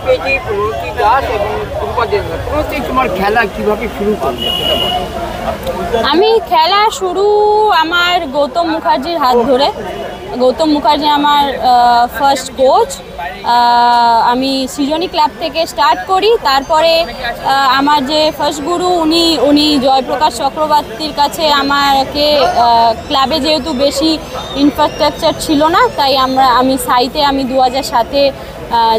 পরিচয় পেয়েছি প্রণতি দাস এবং টুম্পা দেবনাথ। প্রণতি, তোমার খেলা কিভাবে শুরু করলে? আমি খেলা শুরু আমার গৌতম মুখার্জির হাত ধরে। গৌতম মুখার্জি আমার ফার্স্ট কোচ। আমি সৃজনী ক্লাব থেকে স্টার্ট করি। তারপরে আমার যে ফার্স্ট গুরু উনি জয়প্রকাশ চক্রবর্তীর কাছে আমাকে ক্লাবে যেহেতু বেশি ইনফ্রাস্ট্রাকচার ছিল না, তাই আমি সাইতে 2007-এ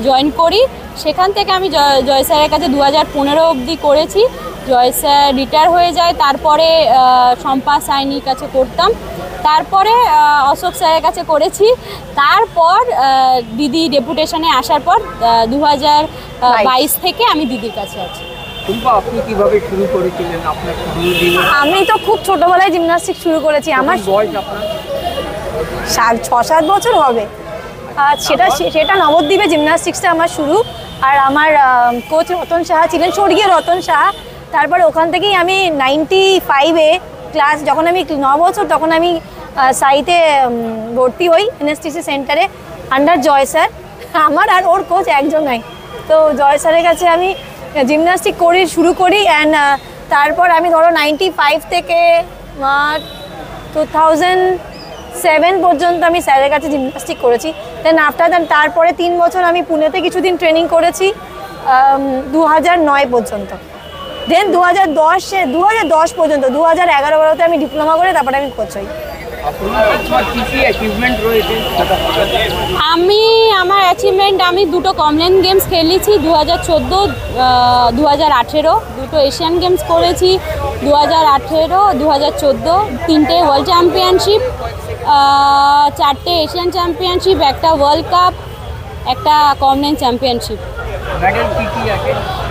জয়েন করি। সেখান থেকে আমি জয় স্যারের কাছে 2015 অবধি করেছি। জয় স্যার রিটায়ার হয়ে যায়, তারপরে শম্পা সাইনির কাছে করতাম, তারপরে অশোক স্যারের কাছে করেছি। তারপর দিদি ডেপুটেশনে আসার পর 2022 থেকে আমি দিদির কাছে আছি। টুম্পা, আপনি কিভাবে শুরু করেছিলেন আপনার শুরু দিন? আমি তো খুব ছোটবেলায় জিমনাস্টিক শুরু করেছি। আমার বয়স আপনার 6-7 বছর হবে। আর সেটা নবদ্বীপে জিমনাস্টিক্সটা আমার শুরু। আর আমার কোচ রতন সাহা ছিলেন, স্বর্গীয় রতন সাহা। তারপরে ওখান থেকেই আমি 95-এ ক্লাস, যখন আমি 9 বছর, তখন আমি সাইতে ভর্তি হই এনএসটিসি সেন্টারে আন্ডার জয় স্যার। আমার আর ওর কোচ একজন নাই। তো জয় স্যারের কাছে আমি জিমনাস্টিক শুরু করি। অ্যান্ড তারপর আমি ধরো 95 থেকে 2007 পর্যন্ত আমি স্যারের কাছে জিমনাস্টিক করেছি। দেন আফটার দ্যাট তারপরে 3 বছর আমি পুনেতে কিছুদিন ট্রেনিং করেছি 2009 পর্যন্ত। দেন 2010 পর্যন্ত 2011-12তে আমি ডিপ্লোমা করে তারপরে আমি কোচ হই। আমার অ্যাচিভমেন্ট, আমি দুটো কমনওয়েলথ গেমস খেলেছি 2014, 2018। দুটো এশিয়ান গেমস করেছি 2018, 2014। 3টে ওয়ার্ল্ড চ্যাম্পিয়নশিপ, 4টে এশিয়ান চ্যাম্পিয়নশিপ, একটা ওয়ার্ল্ড কাপ, একটা কমনওয়েলথ চ্যাম্পিয়নশিপ।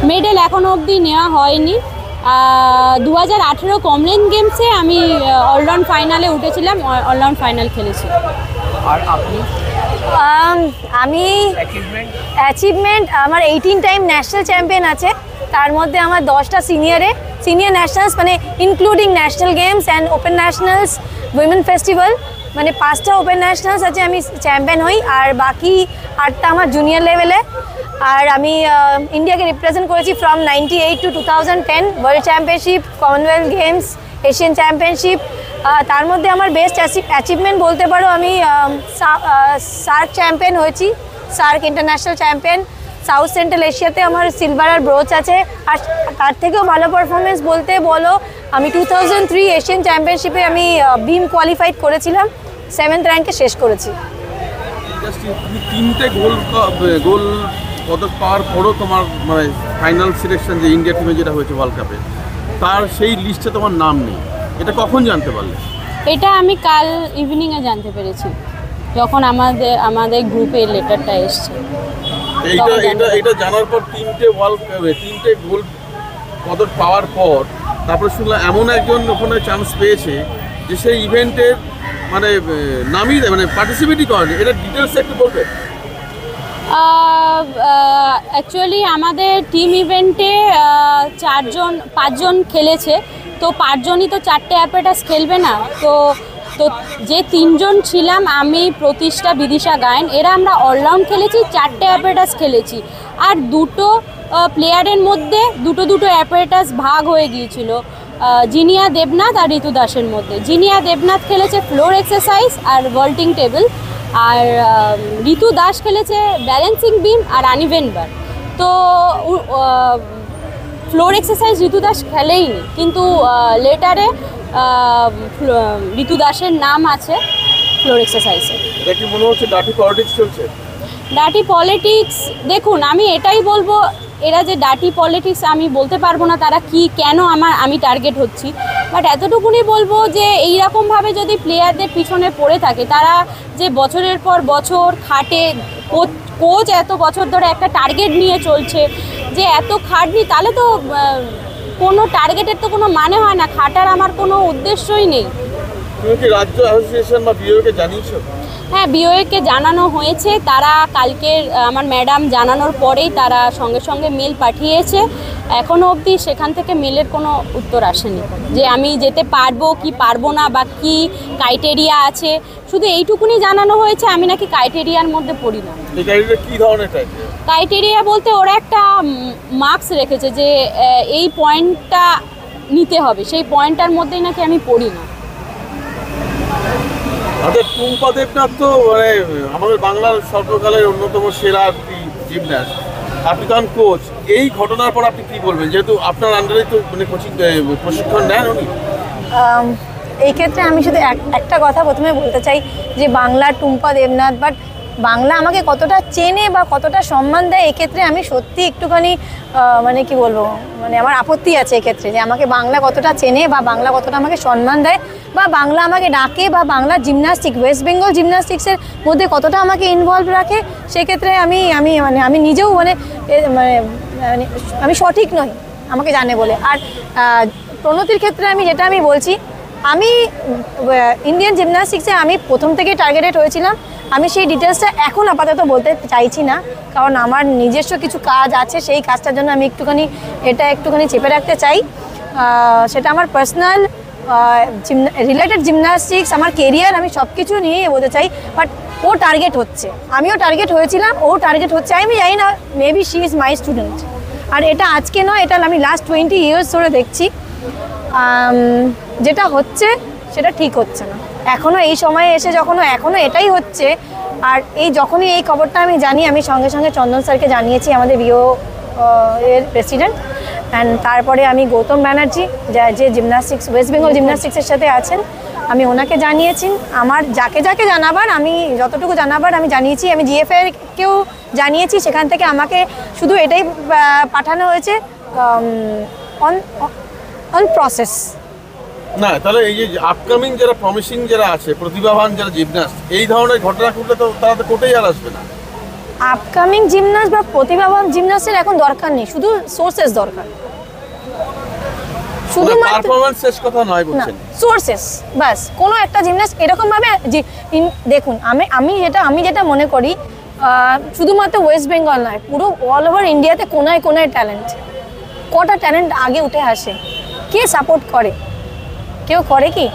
মেডেল এখনো অবধি নেওয়া হয়নি। 2018 কমনওয়েলথ গেমসে আমি অলরাউন্ড ফাইনালে উঠেছিলাম, অলরাউন্ড ফাইনাল খেলেছি। আর আপনি? আমি অ্যাচিভমেন্ট, আমার 18 টাইম ন্যাশনাল চ্যাম্পিয়ন আছে। তার মধ্যে আমার 10টা সিনিয়র ন্যাশনালস, মানে including national games and open nationals, women festival, মানে 5টা ওপেন ন্যাশনালস আছে, আমি চ্যাম্পিয়ন হই। আর বাকি 8টা আমার জুনিয়র লেভেলে। আর আমি ইন্ডিয়াকে রিপ্রেজেন্ট করেছি from 98 to 2010, world championship, Commonwealth games, Asian championship. তার মধ্যে আমার বেস্ট অ্যাচিভমেন্ট বলতে পারো, আমি সার্ক চ্যাম্পিয়ন হয়েছি, SAARC international champion. South central এশিয়াতে আমার সিলভার আর ব্রোঞ্জ আছে। আর তার থেকেও ভালো পারফরমেন্স বলতে বলো, আমি 2003 এশিয়ান চ্যাম্পিয়নশিপে আমি বিম কোয়ালিফাইড করেছিলাম, 7th র্যাঙ্কে শেষ করেছি। 3টে গোল পদক পাওয়ার পরও তোমার মানে ফাইনাল সিলেকশন যে ইন্ডিয়া টিমে যেটা হয়েছে ওয়ার্ল্ড কাপে, তার সেই লিস্টে তোমার নাম নেই, এটা কখন জানতে পারলে? এটা আমি কাল ইভিনিংয়ে জানতে পেরেছি, যখন আমাদের গ্রুপে লেটারটা এসছে। এটা জানার পর 3টে গোল পদক পাওয়ার পর তারপরে শুনলাম এমন একজন ওখানে চান্স পেয়েছে যে সেই ইভেন্টের মানে নামই মানে পার্টিসিপেটই করেনি। এটা ডিটেলস একটু বলবে? অ্যাকচুয়ালি আমাদের টিম ইভেন্টে 5জন খেলেছে, তো 5জনই তো 4টে অ্যাপারেটাস খেলবে না। তো যে 3জন ছিলাম, আমি, প্রতিষ্ঠা, বিদিশা গায়েন, এরা আমরা অলরাউন্ড খেলেছি, 4টে অ্যাপারেটাস খেলেছি। আর দুটো প্লেয়ারের মধ্যে দুটো অ্যাপারেটাস ভাগ হয়ে গিয়েছিল, জিনিয়া দেবনাথ আর ঋতু দাসের মধ্যে। জিনিয়া দেবনাথ খেলেছে ফ্লোর এক্সারসাইজ আর ভল্টিং টেবিল, আর ঋতু দাস খেলেছে ব্যালেন্সিং বিম আর আনইভেন বার। তো ফ্লোর এক্সারসাইজ ঋতু দাস খেলেইনি, কিন্তু লেটারে ঋতু দাসের নাম আছে ফ্লোর এক্সারসাইজে। এটা কি মনে হচ্ছে ডার্টি পলিটিক্স চলছে? ডার্টি পলিটিক্স, দেখুন আমি এটাই বলবো, এরা যে ডার্টি পলিটিক্স আমি বলতে পারবো না তারা কেন আমি টার্গেট হচ্ছি, বাট এতটুকুনি বলবো যে এইরকমভাবে যদি প্লেয়ারদের পিছনে পড়ে থাকে, তারা যে বছরের পর বছর খাটে, কোচ এত বছর ধরে একটা টার্গেট নিয়ে চলছে, যে এত খাটনি, তাহলে তো কোনো টার্গেটের তো কোনো মানে হয় না, খাটার আমার কোনো উদ্দেশ্যই নেই। তুমি কি রাজ্য অ্যাসোসিয়েশন বা বিওএকে জানিয়েছো? হ্যাঁ, বিওএকে জানানো হয়েছে। তারা কালকের আমার ম্যাডাম জানানোর পরেই তারা সঙ্গে সঙ্গে মেল পাঠিয়েছে। এখনও অবধি সেখান থেকে মেলের কোনো উত্তর আসেনি যে আমি যেতে পারবো কি পারবো না বা কী ক্রাইটেরিয়া আছে। শুধু এইটুকুনি জানানো হয়েছে আমি নাকি ক্রাইটেরিয়ার মধ্যে পড়ি না। কী ধরনের ক্রাইটেরিয়া বলতে ওরা একটা মার্কস রেখেছে যে এই পয়েন্টটা নিতে হবে, সেই পয়েন্টটার মধ্যেই নাকি আমি পড়ি না। আচ্ছা, টুম্পা দেবনাথ তো মানে আমাদের বাংলার সর্বকালের অন্যতম সেরা জিমন্যাস্ট, আপনি তো কোচ, এই ঘটনার পর আপনি কি বলবেন, যেহেতু আপনার আন্ডারে তো মানে কোচিং প্রশিক্ষণ নেন উনি? এই ক্ষেত্রে আমি শুধু একটা কথা প্রথমে বলতে চাই যে বাংলার টুম্পা দেবনাথ, বাট বাংলা আমাকে কতটা চেনে বা কতটা সম্মান দেয় এক্ষেত্রে আমি সত্যি একটুখানি মানে কি বলবো, মানে আমার আপত্তি আছে এক্ষেত্রে যে আমাকে বাংলা কতটা চেনে বা বাংলা কতটা আমাকে সম্মান দেয় বা বাংলা আমাকে ডাকে বা বাংলা জিমন্যাস্টিক ওয়েস্ট বেঙ্গল জিমন্যাস্টিক্সের মধ্যে কতটা আমাকে ইনভলভ রাখে, সেক্ষেত্রে আমি নিজেও মানে আমি সঠিক নই আমাকে জানে বলে। আর প্রণতির ক্ষেত্রে যেটা আমি বলছি, আমি ইন্ডিয়ান জিমন্যাস্টিক্সে আমি প্রথম থেকে টার্গেটেড হয়েছিলাম। আমি সেই ডিটেলসটা এখন আপাতত বলতে চাইছি না, কারণ আমার নিজস্ব কিছু কাজ আছে, সেই কাজটার জন্য আমি একটুখানি চেপে রাখতে চাই। সেটা আমার পার্সোনাল রিলেটেড জিমন্যাস্টিক্স, আমার কেরিয়ার, আমি সব কিছু নিয়ে বলতে চাই। বাট ও টার্গেট হচ্ছে, আমিও টার্গেট হয়েছিলাম, ও টার্গেট হচ্ছে, আমি জানি না, maybe she is my student. আর এটা আজকে নয়, এটা আমি লাস্ট 20 years ধরে দেখছি। যেটা হচ্ছে সেটা ঠিক হচ্ছে না। এখনও এই সময়ে এসে এখনও এটাই হচ্ছে। আর যখনই এই খবরটা আমি জানি, আমি সঙ্গে সঙ্গে চন্দন স্যারকে জানিয়েছি, আমাদের বিও এর প্রেসিডেন্ট। অ্যান্ড তারপরে আমি গৌতম ব্যানার্জি যে জিমন্যাস্টিক্স ওয়েস্ট বেঙ্গল জিমন্যাস্টিক্সের সাথে আছেন, আমি ওনাকে জানিয়েছি। আমার যাকে জানাবার, আমি যতটুকু জানাবার আমি জানিয়েছি। আমি জিএফআইকেও জানিয়েছি, সেখান থেকে আমাকে শুধু এটাই পাঠানো হয়েছে অন প্রসেস। না, তাহলে এই যে আপকামিং যারা প্রমিসিং যারা আছে, প্রতিভাবান যারা জিমন্যাস্ট, এই ধরনের ঘটনা ঘটলে তো তারা তো কোর্টেই আর আসবে না। আপকামিং জিমন্যাস্ট বা প্রতিভাবান জিমন্যাস্টের এখন দরকার নেই, শুধু সোর্সেস দরকার। শুধুমাত্র পারফরম্যান্স শেষ কথা নয় বলছেন, সোর্সেস বাস। কোনো একটা জিমন্যাস্ট এরকম ভাবে দেখুন, আমি যেটা মনে করি, শুধুমাত্র ওয়েস্ট বেঙ্গল নয়, পুরো অল ওভার ইন্ডিয়াতে কোনায় কোনায় ট্যালেন্ট। কটা ট্যালেন্ট আগে উঠে আসে, কে সাপোর্ট করে? কেউ করে কি?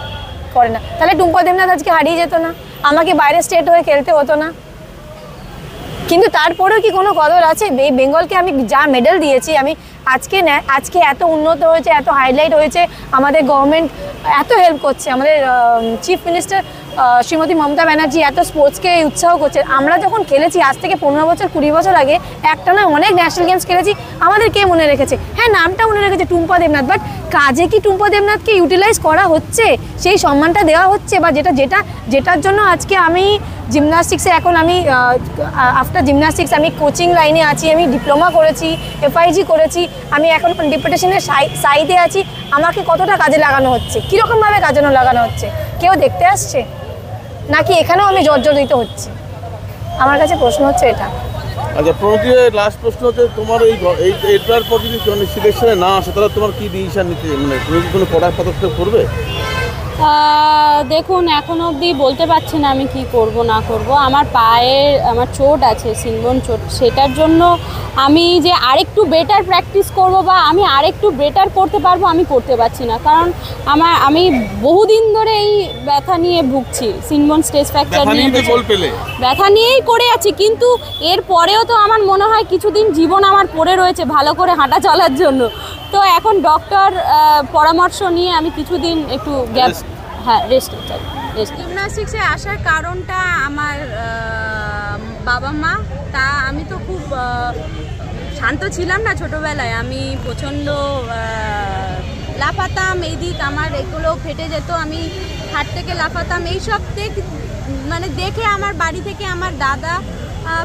করে না। তাহলে টুম্পা দেবনাথ আজকে হারিয়ে যেত না, আমাকে বাইরে স্টেট হয়ে খেলতে হতো না। কিন্তু তারপরেও কি কোনো কদর আছে? এই বেঙ্গলকে আমি যা মেডেল দিয়েছি, আমি আজকে এত উন্নত হয়েছে, এত হাইলাইট হয়েছে, আমাদের গভর্নমেন্ট এত হেল্প করছে, আমাদের চিফ মিনিস্টার শ্রীমতী মমতা ব্যানার্জি এত স্পোর্টসকে উৎসাহ করছে। আমরা যখন খেলেছি আজ থেকে 15 বছর 20 বছর আগে, একটা না অনেক ন্যাশনাল গেমস খেলেছি, আমাদের কে মনে রেখেছে? হ্যাঁ, নামটা মনে রেখেছে টুম্পা দেবনাথ, বাট কাজে কি টুম্পা দেবনাথকে ইউটিলাইজ করা হচ্ছে? সেই সম্মানটা দেওয়া হচ্ছে? বা যেটার জন্য আজকে আমি জিমন্যাস্টিক্সে, এখন আমি আফটার জিমন্যাস্টিক্স আমি কোচিং লাইনে আছি, আমি ডিপ্লোমা করেছি, এফআইজি করেছি, আমি এখন ডেপুটেশনের সাইডে আছি, আমাকে কতটা কাজে লাগানো হচ্ছে, কীরকমভাবে কাজে লাগানো হচ্ছে? কেউ দেখতে আসছে নাকি এখানেও আমি জর্জরিত হচ্ছি? আমার কাছে প্রশ্ন হচ্ছে এটা। আচ্ছা, প্রণতি, লাস্ট প্রশ্ন হচ্ছে, তোমার এটার পর যদি সিলেকশনে না আসে, তাহলে তোমার কি ডিসিশন নিতে, মানে তুমি কি কোনো পড়ার পদক্ষেপ করবে? দেখুন, এখনও অবধি বলতে পারছি না আমি কি করব না করব। আমার আমার চোট আছে, সিনবোন চোট, সেটার জন্য আমি যে আরেকটু বেটার প্র্যাকটিস করব বা আমি আরেকটু বেটার করতে পারবো, আমি করতে পারছি না। কারণ আমি বহুদিন ধরে এই ব্যথা নিয়ে ভুগছি, সিনবোন স্ট্রেস ফ্র্যাকচার নিয়ে ব্যথা নিয়েই করে আছি। কিন্তু এর পরেও তো আমার মনে হয় কিছুদিন জীবন আমার পড়ে রয়েছে ভালো করে হাঁটা চলার জন্য। তো এখন ডক্টর পরামর্শ নিয়ে আমি কিছুদিন একটু গ্যাপ, রেস্ট চাই। জিমন্যাস্টিক্সে আসার কারণটা আমার বাবা মা। আমি তো খুব শান্ত ছিলাম না ছোটোবেলায়, আমি প্রচণ্ড লাফাতাম, এই দিক আমার এগুলো ফেটে যেত, আমি হাট থেকে লাফাতাম। এইসব দেখে আমার বাড়ি থেকে আমার দাদা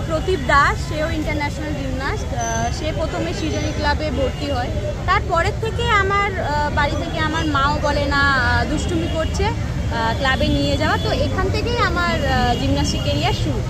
প্রদীপ দাস, সেও ইন্টারন্যাশনাল জিমন্যাস্ট, সে প্রথমে সৃজনী ক্লাবে ভর্তি হয়। তারপরের থেকে আমার বাড়ি থেকে আমার মাও বলে না দুষ্টুমি করছে, ক্লাবে নিয়ে যাওয়া। তো এখান থেকেই আমার জিমন্যাস্টিক কেরিয়ার শুরু।